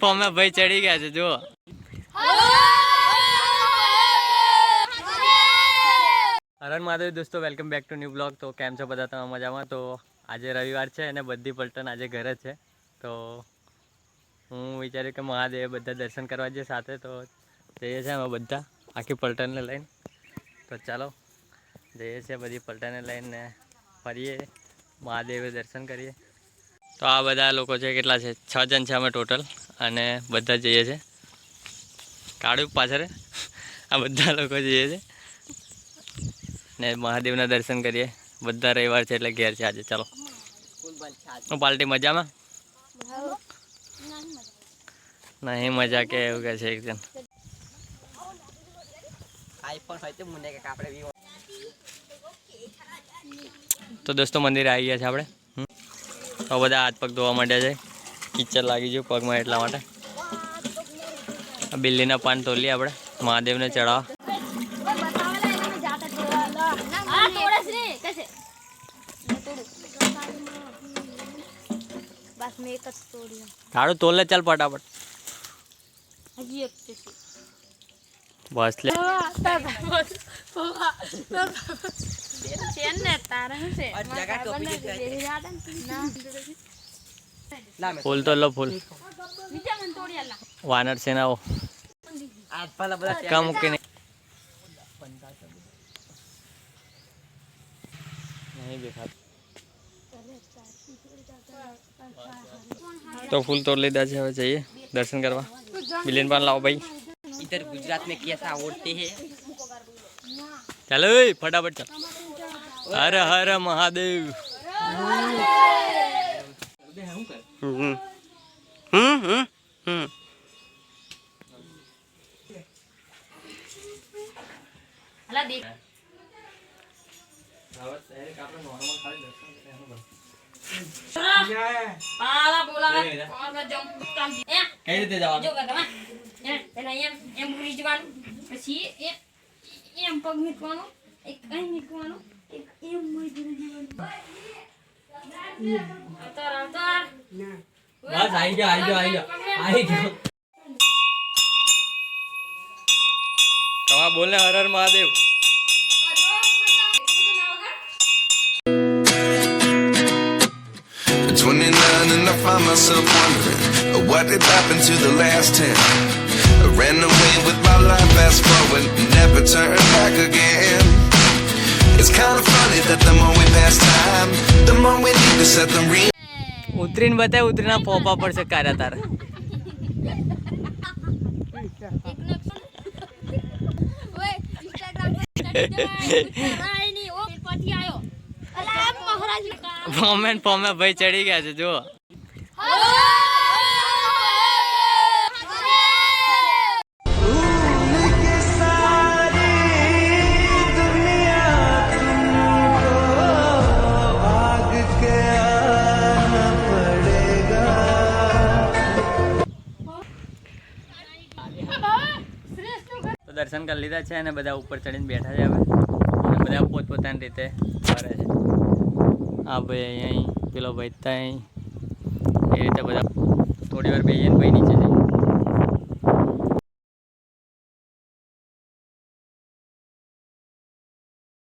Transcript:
ફોમે ભાઈ ચડી ગયા છે જુઓ. હરણ મહાદેવ દોસ્તો, welcome back to new blog. તો કેમ છો બધા તમે મજામાં? તો આજે રવિવાર છે અને બધી પલટન આજે ઘરે છે. તો હું વિચાર્યું કે મહાદેવ બધા દર્શન કરવા જઈએ સાથે, તો જઈએ છીએ અમે બધા આખી પલટનને લઈને. તો ચાલો જઈએ છીએ બધી પલટનને લઈને ફરીએ, મહાદેવે દર્શન કરીએ. તો આ બધા લોકો છે, કેટલા છે? 6 જણ છે અમે ટોટલ, અને બધા જઈએ છીએ. કાળું પાછળ આ બધા લોકો જઈએ છીએ ને મહાદેવના દર્શન કરીએ. બધા રવિવાર છે એટલે ઘેર છે આજે. ચાલો પાર્ટી મજામાં નહીં મજા કે એવું કે છે એકદમ. તો દોસ્તો મંદિરે આવી ગયા છે આપણે. તો બધા હાથ પગ ધોવા માંડ્યા છે, કિચડ લાગી ગયું પગમાં, એટલા માટે બિલ્લીના પાન તોલીએ આપણે મહાદેવને ચડાવવા. તારું તોલ લે, ચાલ ફટાફટ. બસ લે. ફૂલ તો લો, ફૂલ વાનર છે ના કા મૂકી નહીં દેખાતું. તો ફૂલ તોડ લીધા છે, હવે જઈએ દર્શન કરવા. બિલિયન પાન લાવો ભાઈ. इधर गुजरात में कैसा ओढ़ते हैं? चलो फटाफट चल. हर हर महादेव. કઈ રીતે જવાનું? એમ ભૂલી જવાનું, પછી એમ પગ મૂકવાનો, એક અહીં મૂકવાનો, એક એમ ભૂલી જવાનું. બસ આવી જાઓ. તમા બોલે Har Har Mahadev. At 29 and I find myself wondering what did happen to the last 10. I ran away with my life, fast forward, never turn back again. It's kind of funny that the more we pass time, the more we need to set them real. ઉતરીને બતાય, ઉતરીના પોપા પડશે કારા તારે. ફોમે ભાઈ ચડી ગયા છે જુઓ. દર્શન કરી લીધા છે અને બધા ઉપર ચડીને બેઠા છે હવે, અને બધા પોતપોતાની રીતે કરે છે. આ ભાઈ અહીં, પેલો ભાઈ ત્યાં, એ રીતે બધા થોડી વાર બેહીએ ને ભાઈ નીચે જઈએ.